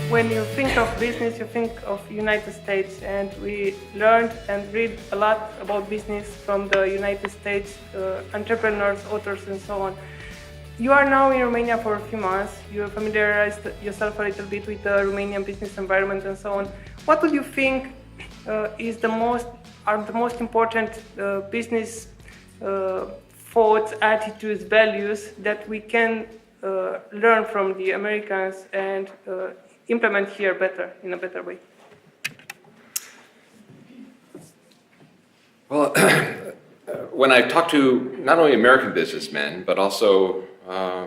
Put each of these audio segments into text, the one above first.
When you think of business, you think of United States, and we learned and read a lot about business from the United States, entrepreneurs, authors, and so on. You are now in Romania for a few months. You familiarized yourself a little bit with the Romanian business environment and so on. What would you think are the most important business thoughts, attitudes, values that we can learn from the Americans and implement here in a better way? Well, when I talk to not only American businessmen, but also,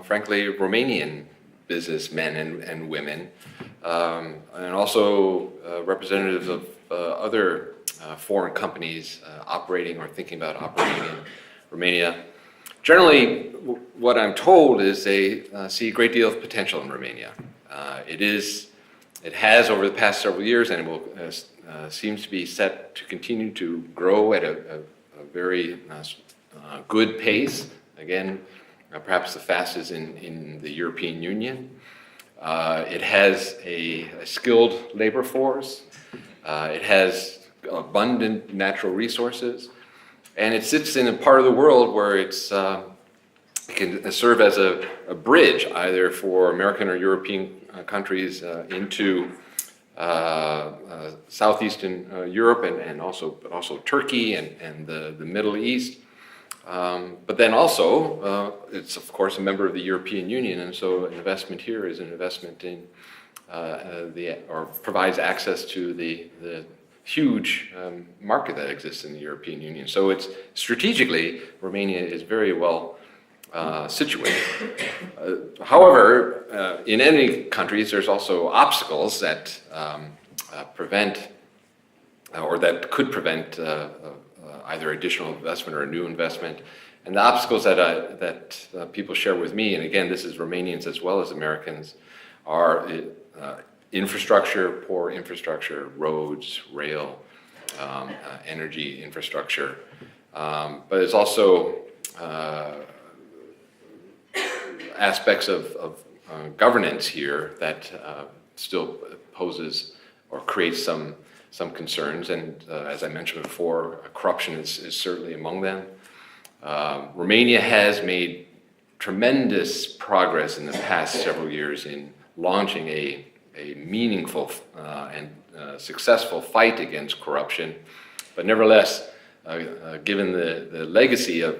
frankly, Romanian businessmen and women, and also representatives of other foreign companies operating or thinking about operating in Romania, generally what I'm told is they see a great deal of potential in Romania. It has over the past several years, and it will seems to be set to continue to grow at a very good pace. Again, perhaps the fastest in the European Union. It has a skilled labor force. It has abundant natural resources, and it sits in a part of the world where it can serve as a bridge, either for American or European countries into southeastern Europe and also Turkey and the Middle East. But then also, it's of course a member of the European Union, and so an investment here is an investment in or provides access to the huge market that exists in the European Union. So it's strategically, Romania is very well situated. However, in any countries, there's also obstacles that prevent or that could prevent either additional investment or a new investment. And the obstacles that people share with me, and again, this is Romanians as well as Americans, are infrastructure, poor infrastructure, roads, rail, energy infrastructure. But it's also aspects of governance here that still poses or creates some concerns, and as I mentioned before, corruption is certainly among them. Romania has made tremendous progress in the past several years in launching a meaningful and successful fight against corruption, but nevertheless, given the legacy of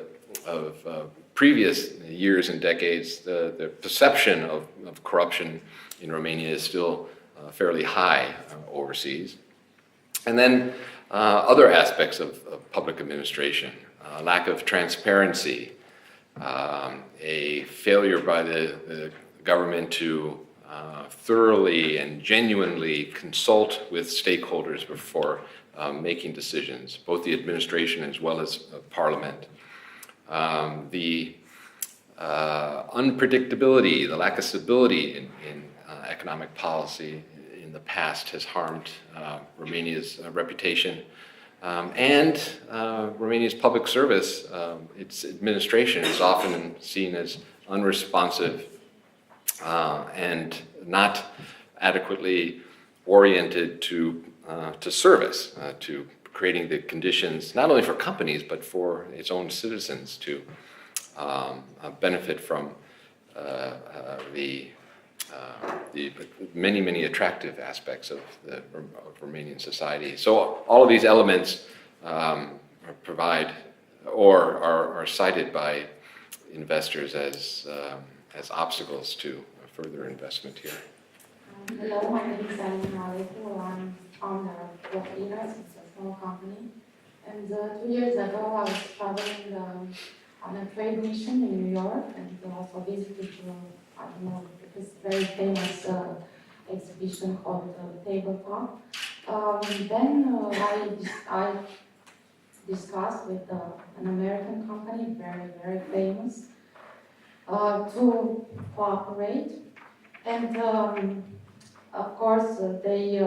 previous years and decades, the perception of corruption in Romania is still fairly high overseas. And then other aspects of public administration, lack of transparency, a failure by the government to thoroughly and genuinely consult with stakeholders before making decisions, both the administration as well as Parliament. The unpredictability, the lack of stability in economic policy in the past has harmed Romania's reputation. And Romania's public service, its administration is often seen as unresponsive and not adequately oriented to service, to creating the conditions not only for companies but for its own citizens to benefit from the many attractive aspects of Romanian society. So all of these elements provide or are cited by investors as obstacles to further investment here. Hello, my name is Alina. I'm founder of Oportunități. It's a small company. And 2 years ago, I was traveling on a trade mission in New York, and also visited, I don't know, this very famous exhibition called Tabletop. Then I discussed with an American company, very famous, to cooperate. And of course, they,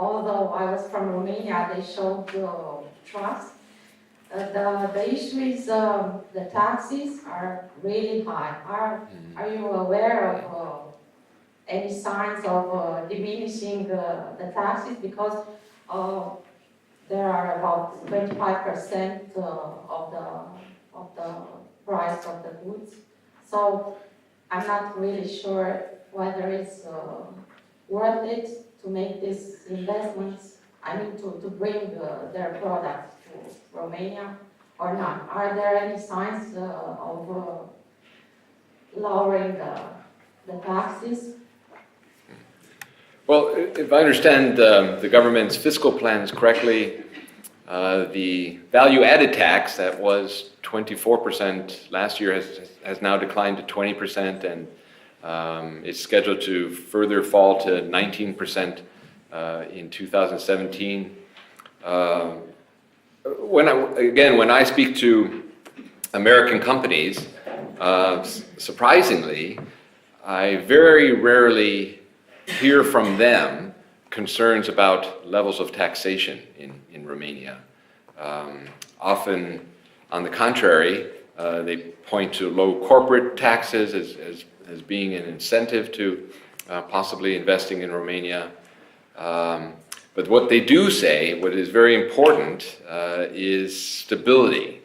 although I was from Romania, they showed trust. The issue is the taxes are really high. Are you aware of any signs of diminishing the taxes? Because there are about 25% of the price of the goods. So I'm not really sure whether it's worth it to make these investments, I mean to bring their products to Romania or not. Are there any signs of lowering the taxes? Well, if I understand the government's fiscal plans correctly, the value-added tax that was 24% last year has now declined to 20%, and is scheduled to further fall to 19% in 2017. When I speak to American companies, surprisingly, I very rarely hear from them concerns about levels of taxation in Romania. Often, on the contrary, they point to low corporate taxes as being an incentive to possibly investing in Romania. But what they do say, what is very important, is stability.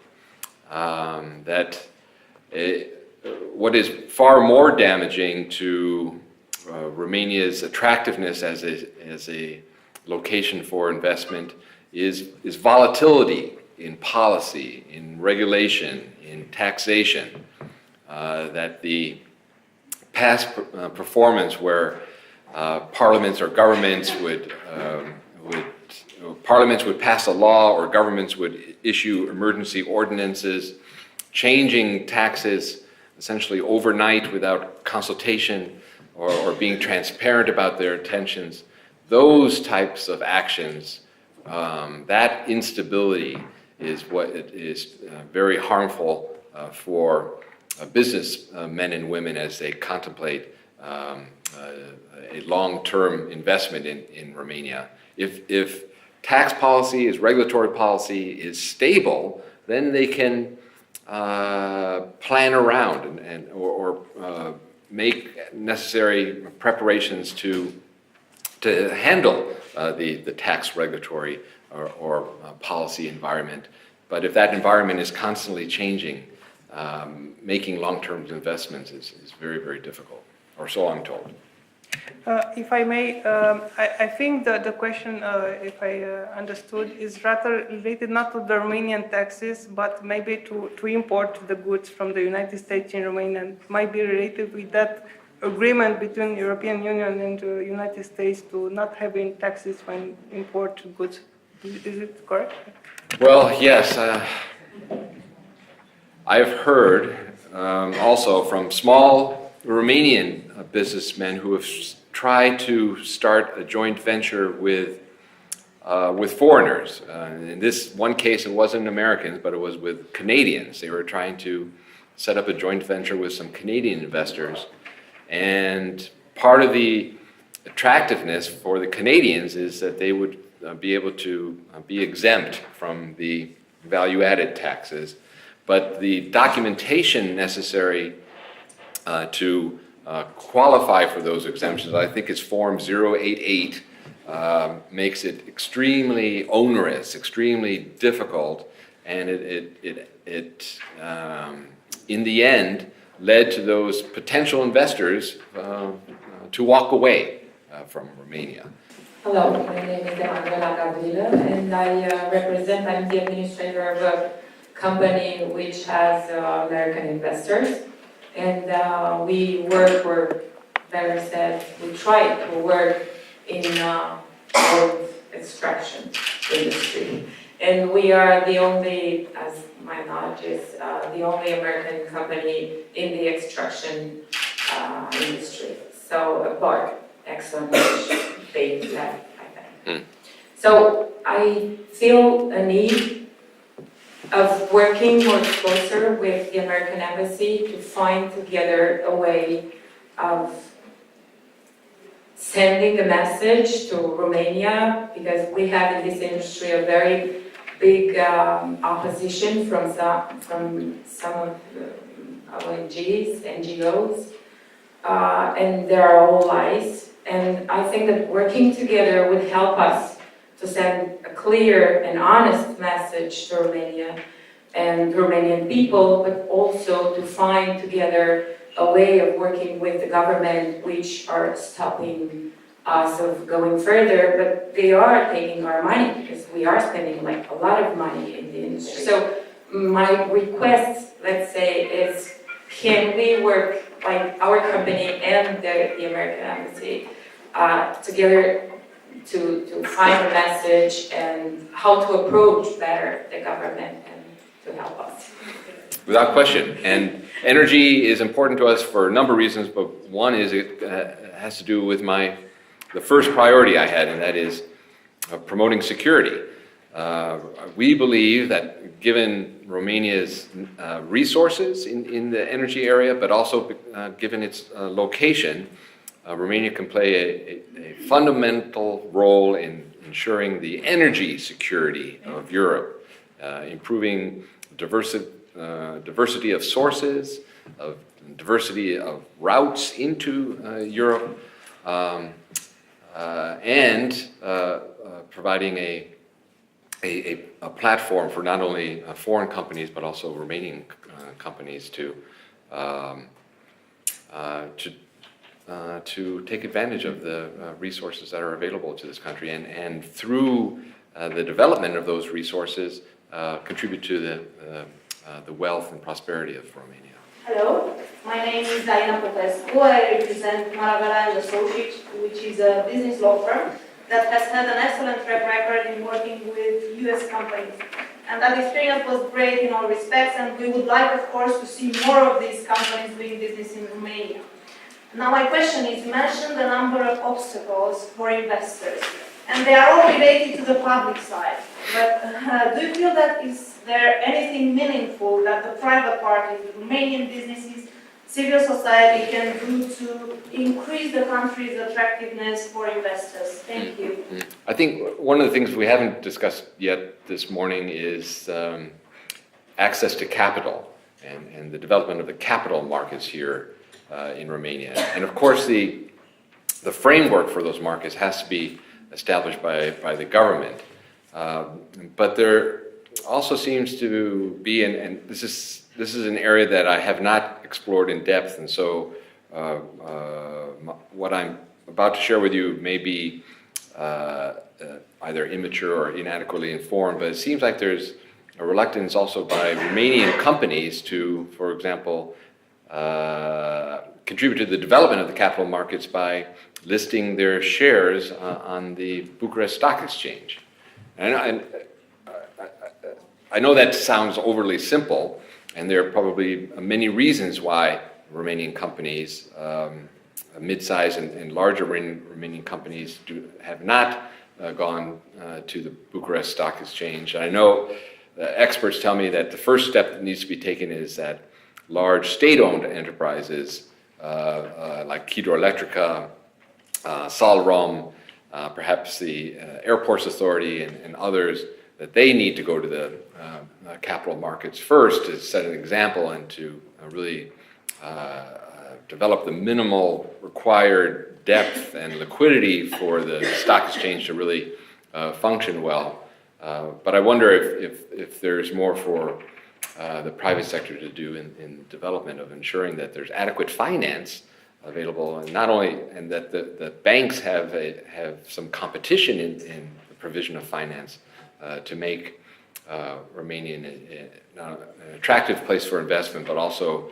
What is far more damaging to Romania's attractiveness as a location for investment is volatility in policy, in regulation, in taxation. That the past performance where parliaments or governments would pass a law or governments would issue emergency ordinances, changing taxes essentially overnight without consultation or being transparent about their intentions. Those types of actions, that instability is what is very harmful for businessmen and women as they contemplate a long-term investment in Romania. If tax policy, regulatory policy is stable, then they can plan around or make necessary preparations to handle the tax regulatory or policy environment. But if that environment is constantly changing, making long-term investments is very, very difficult, or so I'm told. If I may, I think the question, if I understood, is rather related not to the Romanian taxes, but maybe to import the goods from the United States in Romania, and might be related with that agreement between the European Union and the United States to not having taxes when import goods. Is it correct? Well, yes. I've heard also from small Romanian businessmen who have tried to start a joint venture with foreigners. In this one case, it wasn't Americans, but it was with Canadians. They were trying to set up a joint venture with some Canadian investors. And part of the attractiveness for the Canadians is that they would be able to be exempt from the value-added taxes. But the documentation necessary to qualify for those exemptions, I think it's Form 088, makes it extremely onerous, extremely difficult, and it in the end led to those potential investors to walk away from Romania. Hello, my name is Emanuela Gavrila, and I'm the administrator of a company which has American investors. And we work, we try to work in gold extraction industry. And we are the only, as my knowledge is, the only American company in the extraction industry. So apart Exxon, which they left, I think. So I feel a need of working more closer with the American Embassy to find together a way of sending a message to Romania, because we have in this industry a very big opposition from some of the ONGs, NGOs, and there are all lies. And I think that working together would help us to send a clear and honest message to Romania and Romanian people, but also to find together a way of working with the government which are stopping us of going further, but they are taking our money because we are spending like a lot of money in the industry. So my request, let's say, is can we work, like our company and the American Embassy, together to find a message and how to approach better the government and to help us. Without question. And energy is important to us for a number of reasons, but one is it has to do with the first priority I had, and that is promoting security. We believe that given Romania's resources in the energy area, but also given its location, Romania can play a fundamental role in ensuring the energy security of Europe, improving diversity of sources, of diversity of routes into Europe, and providing a platform for not only foreign companies but also Romanian companies to take advantage of the resources that are available to this country, and through the development of those resources, contribute to the wealth and prosperity of Romania. Hello, my name is Diana Popescu. I represent Maragala and Associates, which is a business law firm that has had an excellent track record in working with US companies. And that experience was great in all respects, and we would like, of course, to see more of these companies doing business in Romania. Now my question is, you mentioned a number of obstacles for investors, and they are all related to the public side. But do you feel that is there anything meaningful that the private parties, the Romanian businesses, civil society can do to increase the country's attractiveness for investors? Thank you. I think one of the things we haven't discussed yet this morning is access to capital and the development of the capital markets here in Romania. And of course, the framework for those markets has to be established by the government. But there also seems to be, and this is an area that I have not explored in depth, and so what I'm about to share with you may be either immature or inadequately informed, but it seems like there's a reluctance also by Romanian companies to, for example, contribute to the development of the capital markets by listing their shares on the Bucharest Stock Exchange. And I know that sounds overly simple, and there are probably many reasons why Romanian companies, mid-sized and larger Romanian companies, have not gone to the Bucharest Stock Exchange. And I know experts tell me that the first step that needs to be taken is that large state-owned enterprises like Hidroelectrica, Salrom, perhaps the Airports Authority and others, that they need to go to the capital markets first to set an example and to really develop the minimal required depth and liquidity for the stock exchange to really function well. But I wonder if there's more for the private sector to do in development of ensuring that there's adequate finance available, and not only, and that the banks have some competition in the provision of finance to make Romania an attractive place for investment, but also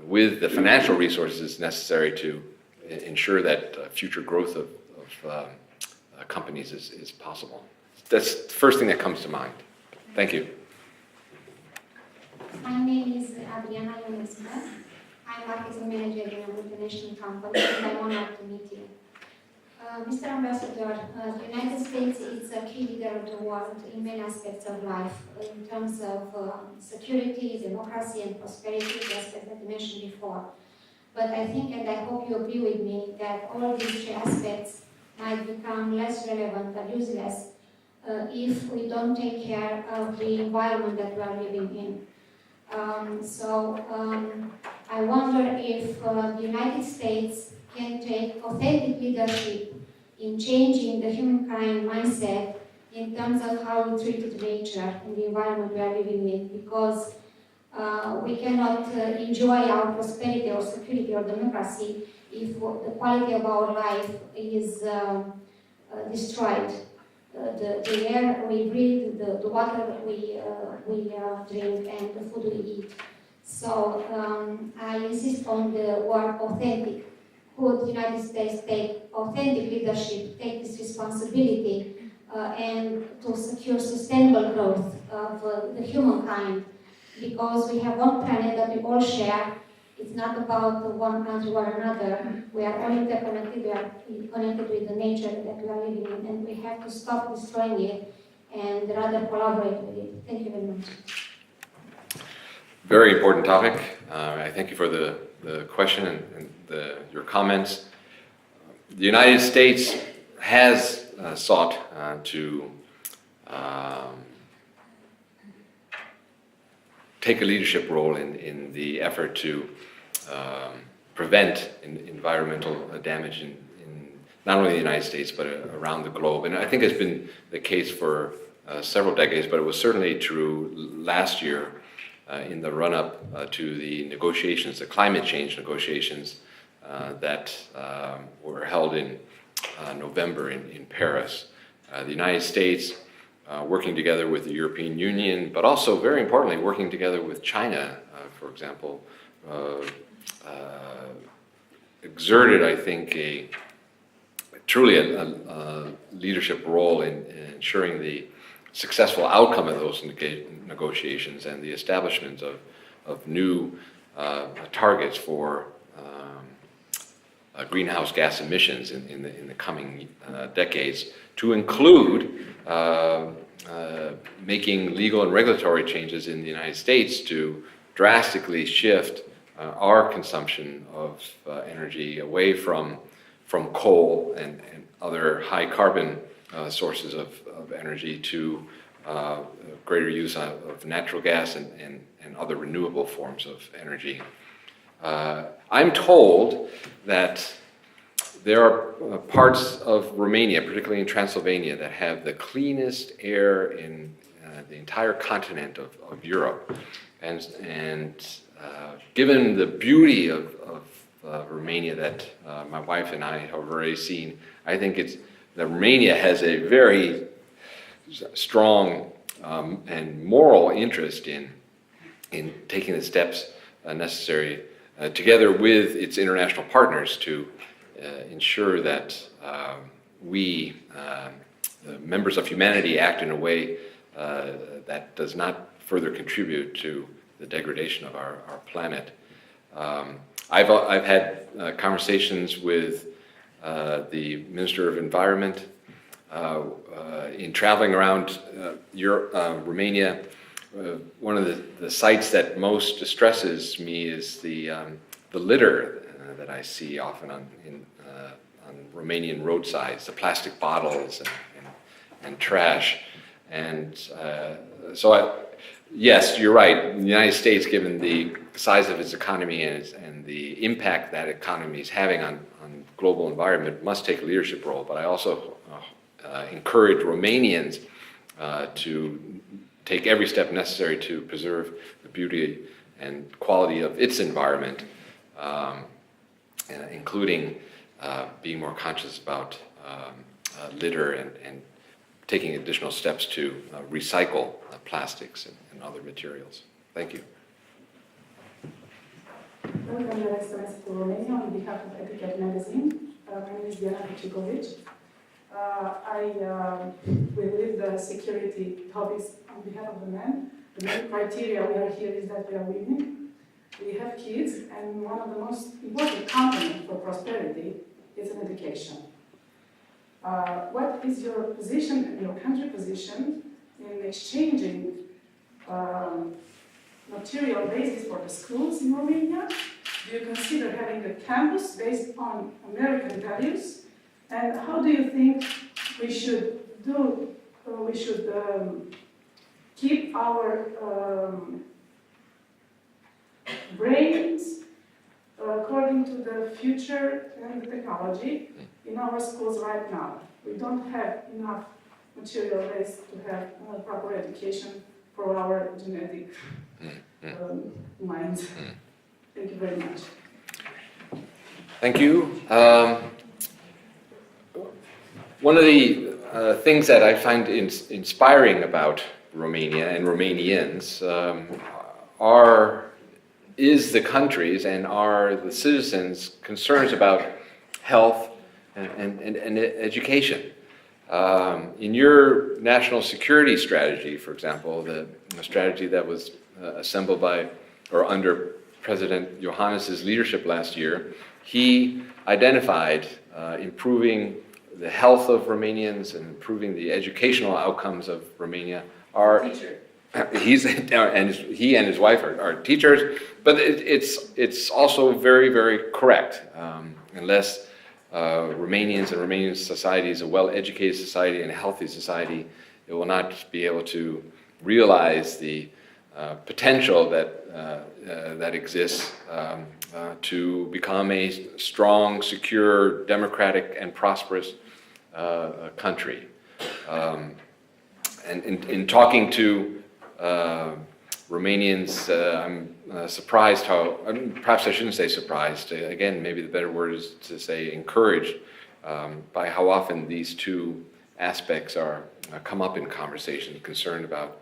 with the financial resources necessary to ensure that future growth of companies is possible. That's the first thing that comes to mind. Thank you. My name is Adriana Ionescu. I'm marketing manager in a multinational company, and I'm honored to meet you. Mr. Ambassador, the United States is a key leader of the world in many aspects of life, in terms of security, democracy, and prosperity, the aspects that you mentioned before. But I think, and I hope you agree with me, that all these three aspects might become less relevant or useless if we don't take care of the environment that we are living in. I wonder if the United States can take authentic leadership in changing the humankind mindset in terms of how we treat nature and the environment we are living in, because we cannot enjoy our prosperity or security or democracy if the quality of our life is destroyed. The air we breathe, the water we drink, and the food we eat. So I insist on the word authentic. Could the United States take authentic leadership, take this responsibility, and to secure sustainable growth of the humankind? Because we have one planet that we all share. It's not about one country or another. We are all interconnected. We are connected with the nature that we are living in, and we have to stop destroying it and rather collaborate with it. Thank you very much. Very important topic. I thank you for the question and your comments. The United States has sought to take a leadership role in the effort to prevent environmental damage in not only the United States but around the globe. And I think it's been the case for several decades, but it was certainly true last year in the run-up to the negotiations, the climate change negotiations that were held in November in Paris. The United States working together with the European Union, but also very importantly working together with China, for example, exerted, I think, truly a leadership role in ensuring the successful outcome of those negotiations and the establishment of new targets for greenhouse gas emissions in the coming decades, to include making legal and regulatory changes in the United States to drastically shift our consumption of energy away from coal and other high carbon sources of energy to greater use of natural gas and other renewable forms of energy. I'm told that there are parts of Romania, particularly in Transylvania, that have the cleanest air in the entire continent of Europe. And given the beauty of Romania that my wife and I have already seen, I think that Romania has a very strong and moral interest in taking the steps necessary together with its international partners to ensure that we, the members of humanity, act in a way that does not further contribute to the degradation of our planet. I've had conversations with the Minister of Environment in traveling around Romania. One of the sights that most distresses me is the litter that I see often on Romanian roadsides, the plastic bottles and trash. And yes, you're right. The United States, given the size of its economy and the impact that economy is having on global environment, must take a leadership role. But I also encourage Romanians to take every step necessary to preserve the beauty and quality of its environment, including being more conscious about litter and taking additional steps to recycle plastics and other materials. Thank you. Welcome, Your Excellency, to Romania on behalf of Etiquette Magazine. My name is Diana Picicovic. I will lead the security topics on behalf of the men. The main criteria we are here is that we are women, we have kids, and one of the most important components for prosperity is an education. What is your position, your country position, in exchanging material basis for the schools in Romania? Do you consider having a campus based on American values? And how do you think we should do? We should keep our brains according to the future and the technology in our schools right now. We don't have enough material base to have proper education for our genetic minds. Thank you very much. Thank you. One of the things that I find inspiring about Romania and Romanians is the country's and are the citizens' concerns about health and education. In your national security strategy, for example, the strategy that was assembled by or under President Iohannis's leadership last year, he identified improving the health of Romanians and improving the educational outcomes of Romania. He and his wife are teachers, but it's also very, very correct. Unless Romanians and Romanian society is a well-educated society and a healthy society, it will not be able to realize the potential that exists to become a strong, secure, democratic, and prosperous country. And in talking to Romanians, I'm surprised how, perhaps I shouldn't say surprised, again, maybe the better word is to say encouraged by how often these two aspects come up in conversation, concerned about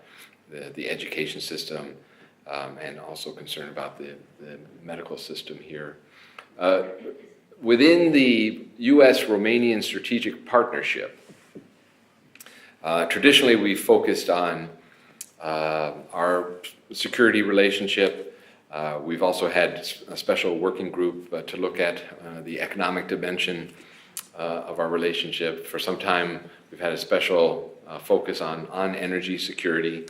the education system and also concerned about the medical system here. Within the U.S.-Romanian strategic partnership, traditionally we focused on our security relationship. We've also had a special working group to look at the economic dimension of our relationship. For some time, we've had a special focus on energy security.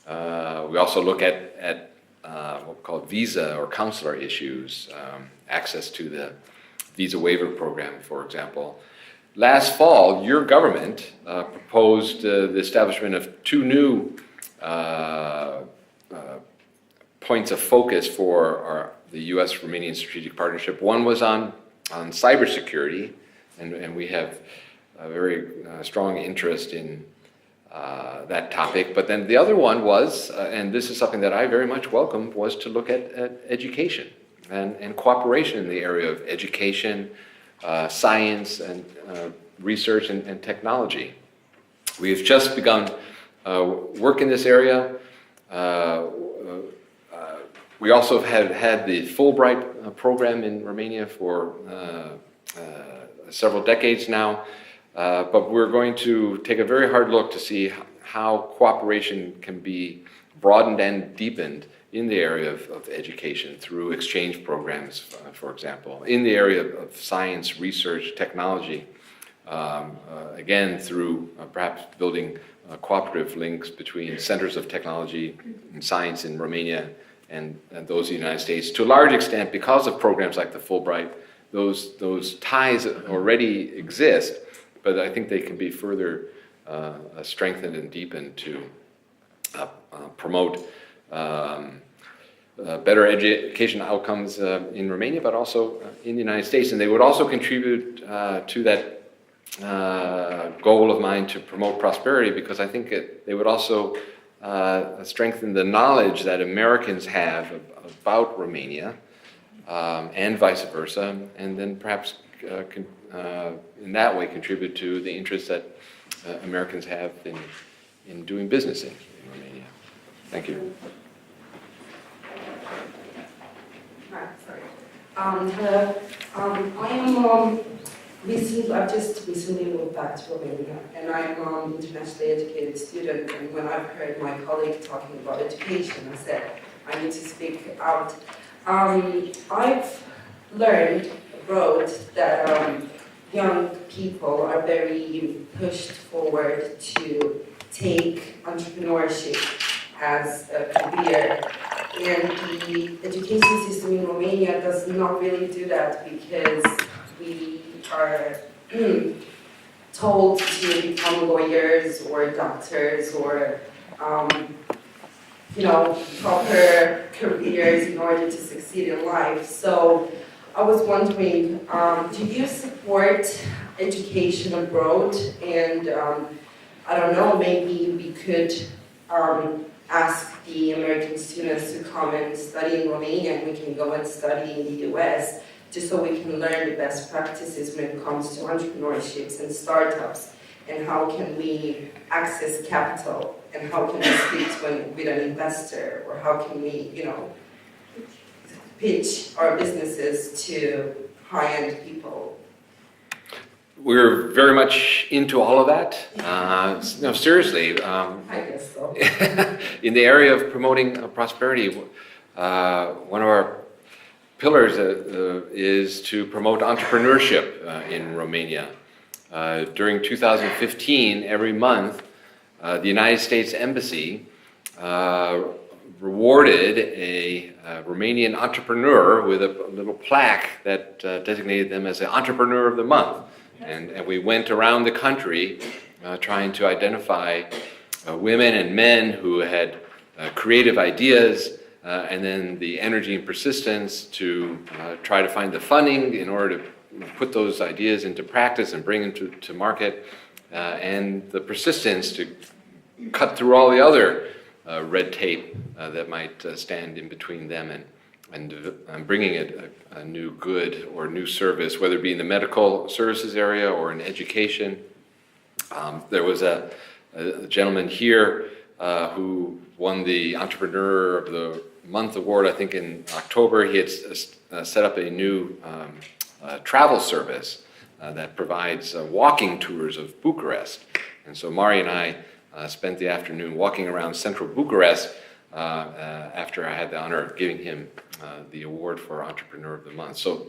We also look at what we call visa or consular issues, access to the visa waiver program, for example. Last fall, your government proposed the establishment of two new points of focus for the U.S.-Romanian strategic partnership. One was on cybersecurity, and we have a very strong interest in that topic. But then the other one was, and this is something that I very much welcomed, was to look at education and cooperation in the area of education, science, and research and technology. We've just begun work in this area. We also have had the Fulbright program in Romania for several decades now, but we're going to take a very hard look to see how cooperation can be broadened and deepened in the area of education through exchange programs, for example, in the area of science, research, technology, again through perhaps building cooperative links between centers of technology and science in Romania and those in the United States. To a large extent, because of programs like the Fulbright, those ties already exist, but I think they can be further strengthened and deepened to promote better education outcomes in Romania, but also in the United States. And they would also contribute to that goal of mine to promote prosperity, because I think they would also strengthen the knowledge that Americans have about Romania and vice versa, and then perhaps in that way contribute to the interest that Americans have in doing business in Romania. Thank you. Hello. I've just recently moved back to Romania, and I'm an internationally educated student. And when I've heard my colleague talking about education, I said I need to speak out. I've learned abroad that young people are very pushed forward to take entrepreneurship as a career. And the education system in Romania does not really do that, because we are told to become lawyers or doctors or, proper careers in order to succeed in life. So I was wondering, do you support education abroad? And I don't know, maybe we could ask the American students to come and study in Romania, and we can go and study in the US, just so we can learn the best practices when it comes to entrepreneurships and startups, and how can we access capital, and how can we speak with an investor, or how can we, you know, pitch our businesses to high-end people. We're very much into all of that. No, seriously. I guess so. In the area of promoting prosperity, one of our pillars is to promote entrepreneurship in Romania. During 2015, every month, the United States Embassy rewarded a Romanian entrepreneur with a little plaque that designated them as the Entrepreneur of the Month. And we went around the country trying to identify women and men who had creative ideas and then the energy and persistence to try to find the funding in order to put those ideas into practice and bring them to market, and the persistence to cut through all the other red tape that might stand in between them and bringing it a new good or new service, whether it be in the medical services area or in education. There was a gentleman here who won the Entrepreneur of the Month award, I think in October. He had set up a new travel service that provides walking tours of Bucharest. And so Mari and I spent the afternoon walking around central Bucharest after I had the honor of giving him the award for Entrepreneur of the Month. So,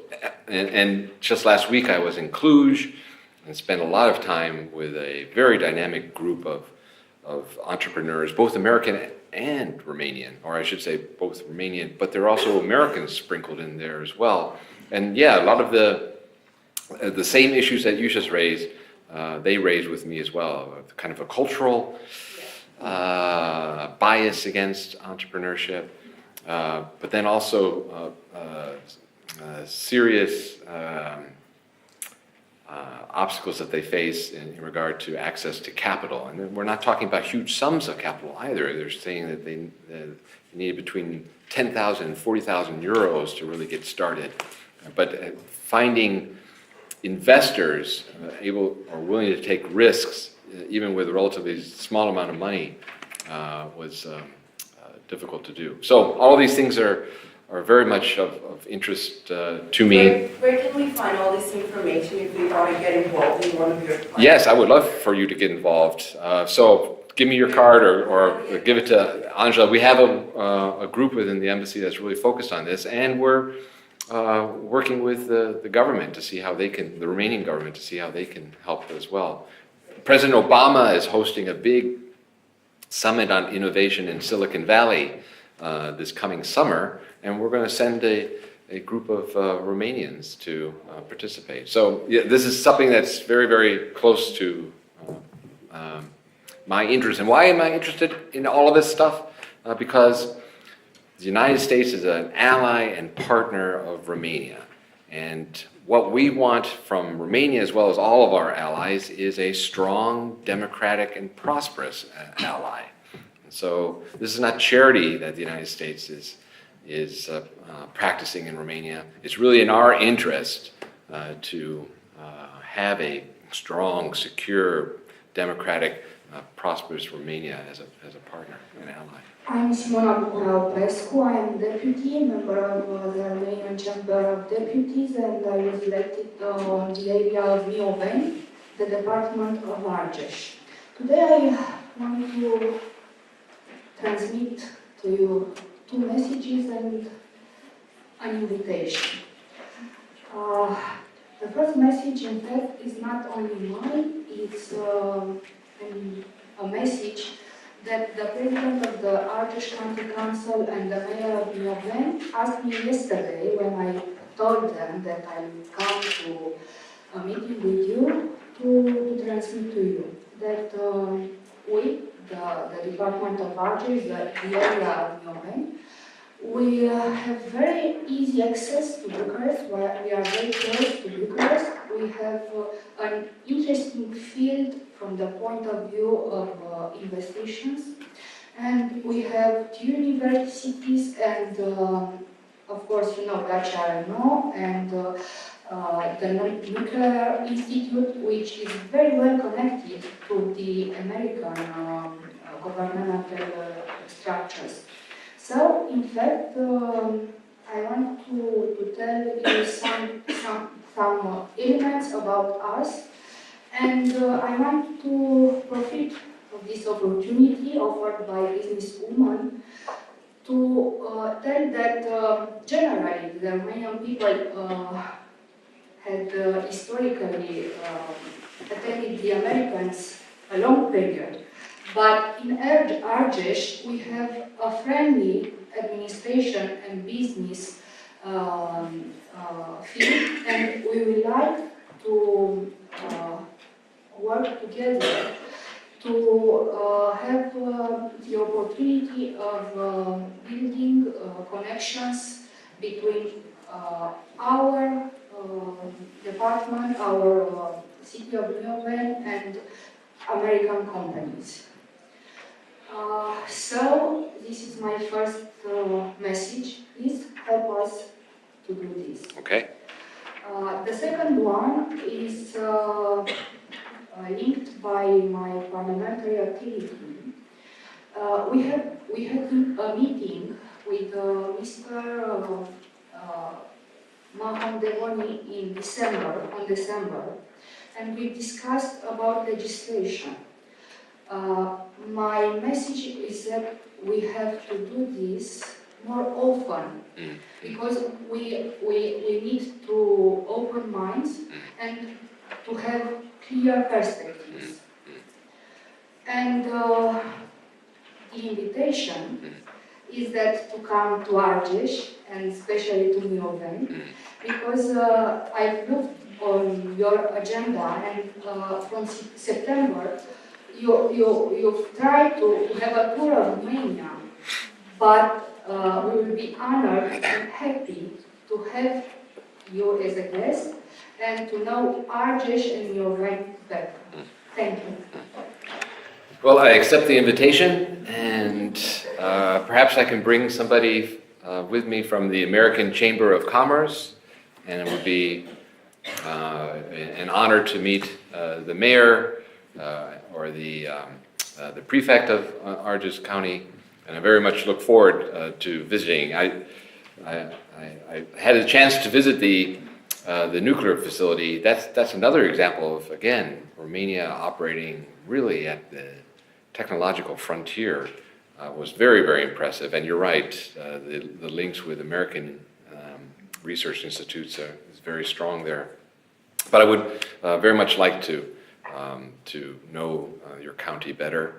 and just last week I was in Cluj and spent a lot of time with a very dynamic group of entrepreneurs, both American and Romanian, or I should say both Romanian, but there are also Americans sprinkled in there as well. And yeah, a lot of the same issues that you just raised, they raised with me as well, kind of a cultural bias against entrepreneurship, but then also serious obstacles that they face in regard to access to capital. And we're not talking about huge sums of capital either. They're saying that they need between 10,000 and 40,000 euros to really get started. But finding investors able or willing to take risks, even with a relatively small amount of money, was difficult to do. So all of these things are very much of interest to me. Where can we find all this information if we want to get involved in one of your plans? Yes, I would love for you to get involved. So give me your card or give it to Angela. We have a group within the embassy that's really focused on this, and we're working with the government to see how they can, the Romanian government, to see how they can help as well. President Obama is hosting a big summit on innovation in Silicon Valley this coming summer, and we're going to send a group of Romanians to participate. So yeah, this is something that's very, very close to my interest. And why am I interested in all of this stuff? Because the United States is an ally and partner of Romania. And what we want from Romania, as well as all of our allies, is a strong, democratic, and prosperous ally. And so this is not charity that the United States is practicing in Romania. It's really in our interest to have a strong, secure, democratic, prosperous Romania as a partner and ally. I'm Simona Bucurau-Prescu. I am deputy member of the Romanian Chamber of Deputies, and I was elected on the area of Mioveni, the department of Argeș. Today I want to transmit to you two messages and an invitation. The first message, in fact, is not only mine, it's a message that the president of the Argeș County Council and the mayor of Mioveni asked me yesterday when I told them that I'll come to a meeting with you to transmit to you that we, the Department of Argeș, the area of Mioveni, We have very easy access to Bucharest. We are very close to Bucharest. We have an interesting field from the point of view of investigations. And we have two universities and, of course, you know, Dacia and the Nuclear Institute, which is very well connected to the American governmental structures. So, in fact, I want to tell you some elements about us, and I want to profit of this opportunity offered by businesswomen to tell that generally the Romanian people had historically attended the Americans a long period. But in Argeș, we have a friendly administration and business field, and we would like to work together to have the opportunity of building connections between our department, our city of Leuven, and American companies. So, this is my first message. Please help us to do this. Okay. The second one is linked by my parliamentary activity. We had a meeting with Mr. Maham Devoni in December, and we discussed about legislation. My message is that we have to do this more often, because we need to open minds and to have clear perspectives. And the invitation is that to come to Argeș, and especially to Leuven, because I've looked on your agenda, and from September you've tried to have a tour of Romania, but we will be honored and happy to have you as a guest and to know Argeș and Leuven better. Thank you. Well, I accept the invitation, and perhaps I can bring somebody with me from the American Chamber of Commerce, and it would be an honor to meet the mayor or the prefect of Argeș County, and I very much look forward to visiting. I had a chance to visit the nuclear facility. That's another example of, again, Romania operating really at the technological frontier. Was very, very impressive. And you're right, the links with American research institutes is very strong there. But I would very much like to know your county better.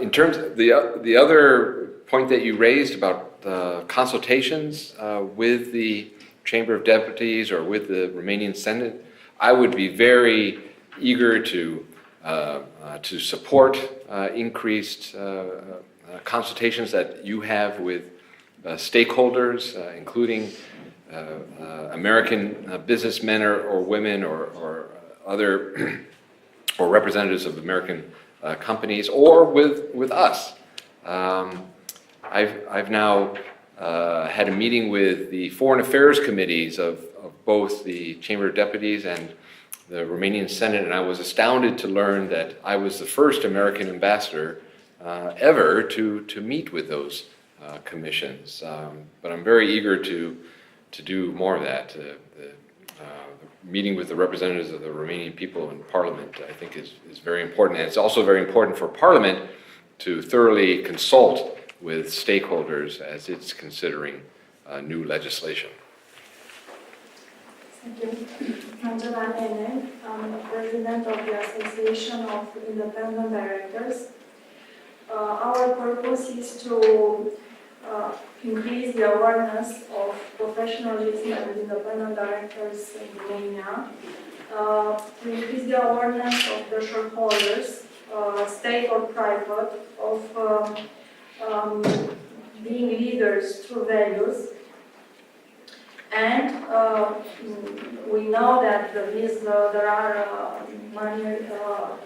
In terms of the other point that you raised about consultations with the Chamber of Deputies or with the Romanian Senate, I would be very eager to support increased consultations that you have with stakeholders, including American businessmen or women or other or representatives of American companies, or with us. I've now had a meeting with the Foreign Affairs Committees of both the Chamber of Deputies and the Romanian Senate, and I was astounded to learn that I was the first American ambassador ever to meet with those commissions. But I'm very eager to do more of that. Meeting with the representatives of the Romanian people in Parliament, I think, is very important. And it's also very important for Parliament to thoroughly consult with stakeholders as it's considering new legislation. Thank you. Angela Nene, I'm President of the Association of Independent Directors. Our purpose is to increase the awareness of professionalism and independent directors in Romania, to increase the awareness of the shareholders, state or private, of being leaders through values. And we know that there are money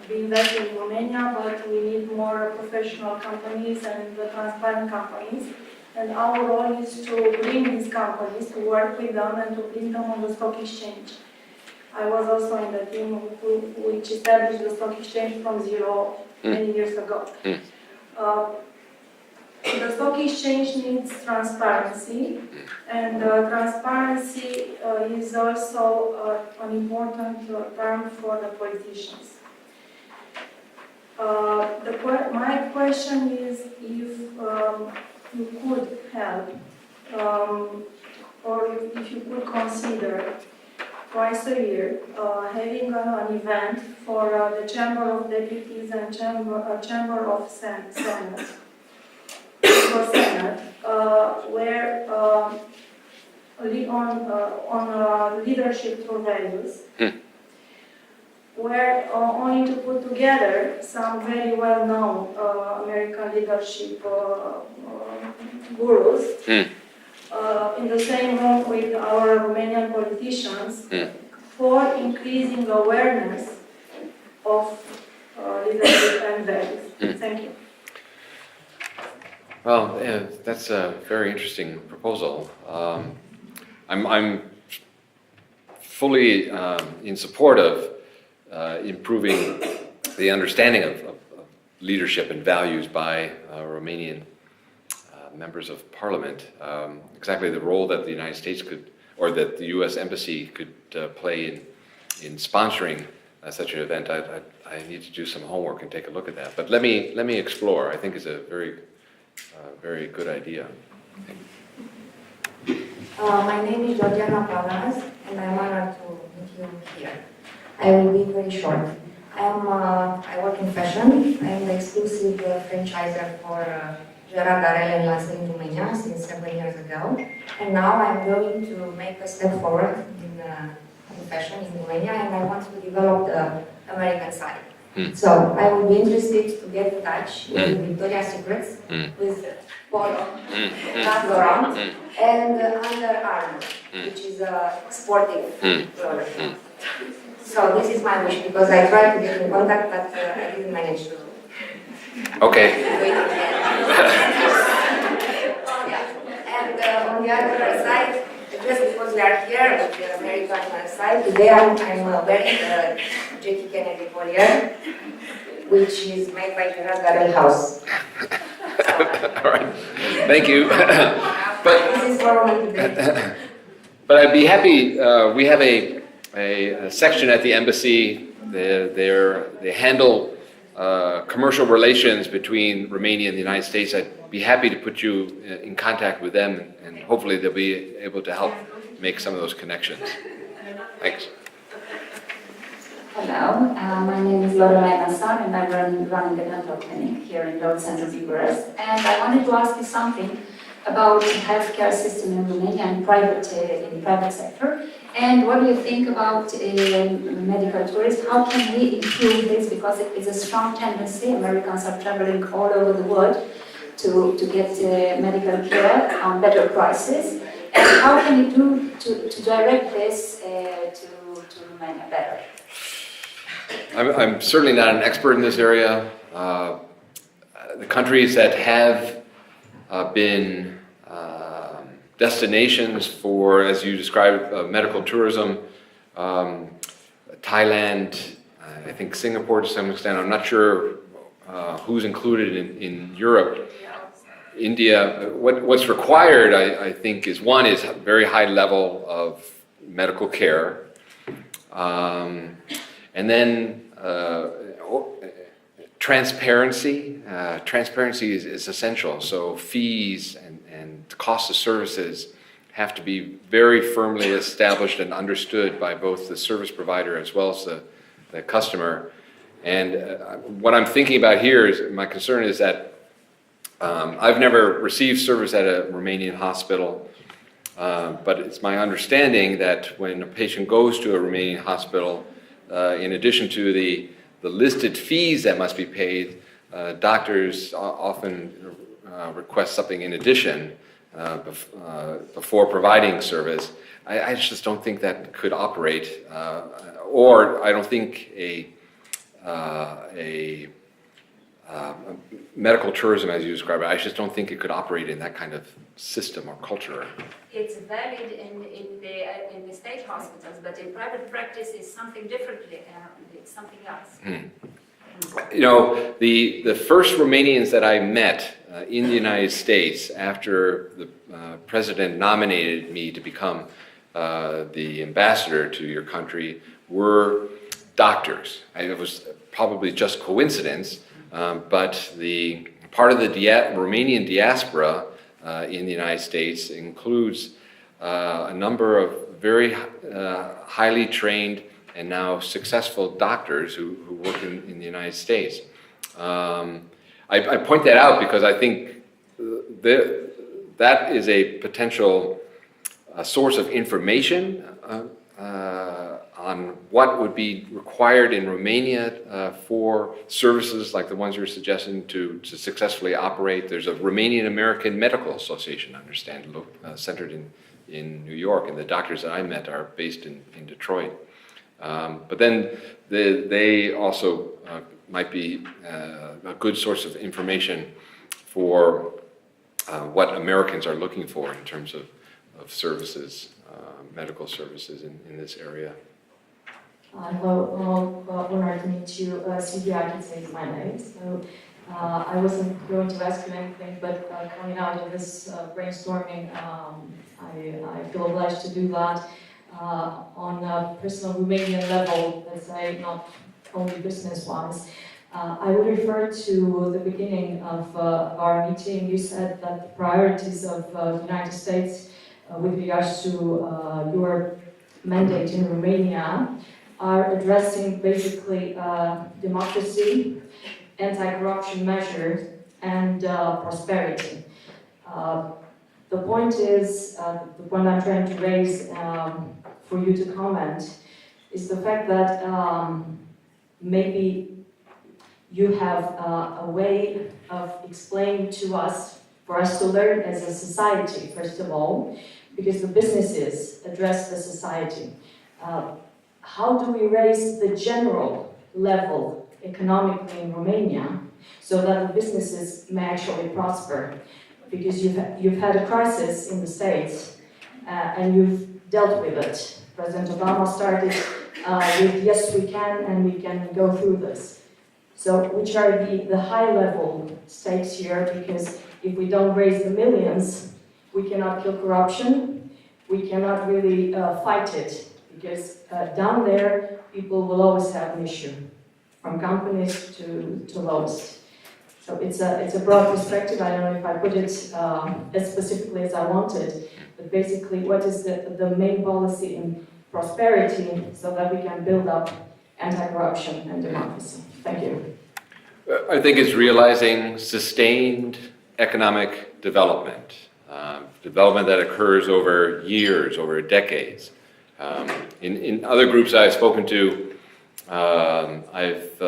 being invested in Romania, but we need more professional companies and transparent companies. And our role is to bring these companies, to work with them and to bring them on the stock exchange. I was also in the team which established the stock exchange from zero many years ago. The stock exchange needs transparency, and transparency is also an important term for the politicians. My question is if you could help, or if you could consider twice a year having an event for the Chamber of Deputies and Chamber of Senate. Where on leadership through values, where only to put together some very well-known American leadership gurus in the same room with our Romanian politicians for increasing awareness of leadership and values. Thank you. Well, that's a very interesting proposal. I'm fully in support of improving the understanding of leadership and values by Romanian members of parliament. Exactly the role that the United States could, or that the U.S. Embassy could play in sponsoring such an event. I need to do some homework and take a look at that. But let me explore. I think it's a very good idea. My name is Georgiana Palas, and I'm honored to meet you here. I will be very short. I work in fashion. I am the exclusive franchisor for Gerard Darel and Lancel in Romania since 7 years ago. And now I'm going to make a step forward in fashion in Romania, and I want to develop the American side. So I would be interested to get in touch with Victoria's Secrets, with Polo, Laurent, and Under Armour, which is a sporting product. So this is my wish, because I tried to get in contact, but I didn't manage to. Okay. And on the other side, just because we are here with the American side, today I'm wearing the Jackie Kennedy collier, which is made by Gerard Darel House. All right. Thank you. This is for me today. But I'd be happy. We have a section at the embassy. They handle commercial relations between Romania and the United States. I'd be happy to put you in contact with them, and hopefully they'll be able to help make some of those connections. Thanks. Hello, my name is Lorelai Nassan, and I'm running the dental clinic here in Road Center Bucharest. And I wanted to ask you something about the healthcare system in Romania and in the private sector. And what do you think about medical tourism? How can we improve this? Because it is a strong tendency. Americans are traveling all over the world to get medical care on better prices. And how can we do to direct this to Romania better? I'm certainly not an expert in this area. The countries that have been destinations for, as you described, medical tourism, Thailand, I think Singapore to some extent. I'm not sure who's included in Europe. India, what's required, I think, is a very high level of medical care. And then transparency. Transparency is essential. So fees and cost of services have to be very firmly established and understood by both the service provider as well as the customer. And what I'm thinking about here is, my concern is that I've never received service at a Romanian hospital, but it's my understanding that when a patient goes to a Romanian hospital, in addition to the listed fees that must be paid, doctors often request something in addition before providing service, I just don't think that could operate, or I don't think a medical tourism, as you describe it, I just don't think it could operate in that kind of system or culture. It's valid in the state hospitals, but in private practice is something differently, it's something else. You know, the first Romanians that I met in the United States after the president nominated me to become the ambassador to your country were doctors. It was probably just coincidence, but the part of the Romanian diaspora in the United States includes a number of very highly trained and now successful doctors who work in the United States. I point that out because I think that is a potential source of information on what would be required in Romania for services like the ones you're suggesting to successfully operate. There's a Romanian American Medical Association, I understand, centered in New York, and the doctors that I met are based in Detroit. But then they also might be a good source of information for what Americans are looking for in terms of services, medical services in this area. Hello, honored to meet you. Sylvia Akitse is my name. So I wasn't going to ask you anything, but coming out of this brainstorming, I feel obliged to do that. On a personal Romanian level, let's say, not only business-wise. I would refer to the beginning of our meeting. You said that the priorities of the United States with regards to your mandate in Romania are addressing basically democracy, anti-corruption measures, and prosperity. The point is, the point I'm trying to raise for you to comment is the fact that maybe you have a way of explaining to us, for us to learn as a society, first of all, because the businesses address the society. How do we raise the general level economically in Romania so that the businesses may actually prosper? Because you've had a crisis in the States and you've dealt with it. President Obama started with yes we can and we can go through this. So which are the high level stakes here, because if we don't raise the millions, we cannot kill corruption, we cannot really fight it, because down there people will always have an issue, from companies to lowest. So it's a broad perspective. I don't know if I put it as specifically as I wanted, but basically what is the main policy in prosperity so that we can build up anti-corruption and democracy. Thank you. I think it's realizing sustained economic development, development that occurs over years, over decades. In other groups I've spoken to, I've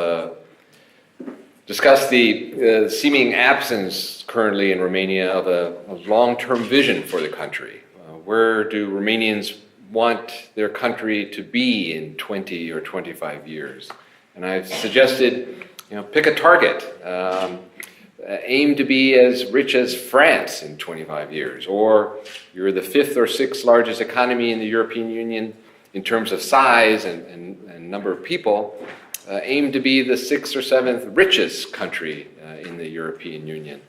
discussed the seeming absence currently in Romania of a long-term vision for the country. Where do Romanians want their country to be in 20 or 25 years? And I've suggested, pick a target. Aim to be as rich as France in 25 years, or you're the 5th or 6th largest economy in the European Union in terms of size and number of people. Aim to be the 6th or 7th richest country in the European Union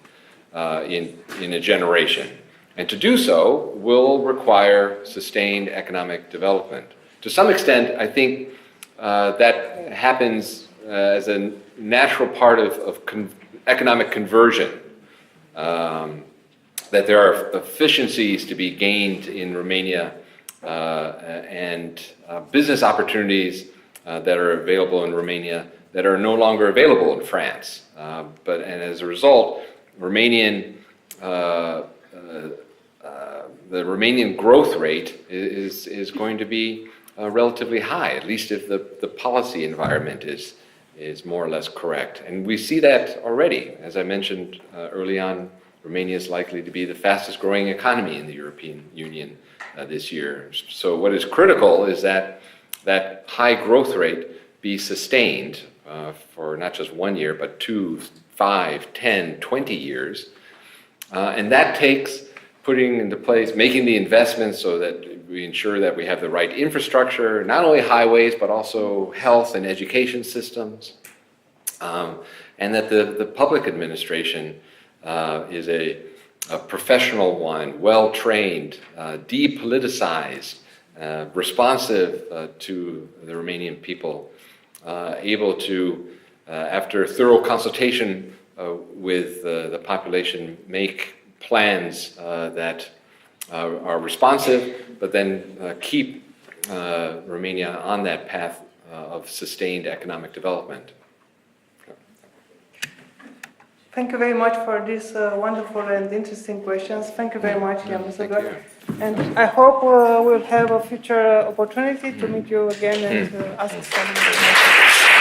in a generation. And to do so will require sustained economic development. To some extent, I think that happens as a natural part of economic conversion, that there are efficiencies to be gained in Romania and business opportunities that are available in Romania that are no longer available in France. And as a result, the Romanian growth rate is going to be relatively high, at least if the policy environment is more or less correct. And we see that already. As I mentioned early on Romania is likely to be the fastest growing economy in the European Union this year. So what is critical is that that high growth rate be sustained for not just 1 year, but 2, 5, 10, 20 years. And that takes putting into place, making the investments so that we ensure that we have the right infrastructure, not only highways, but also health and education systems. And that the public administration is a professional one, well-trained, depoliticized, responsive to the Romanian people, able to, after thorough consultation with the population, make plans that are responsive, but then keep Romania on that path of sustained economic development. Thank you very much for these wonderful and interesting questions. Thank you very much, Ambassador. And I hope we'll have a future opportunity to meet you again and to ask some questions.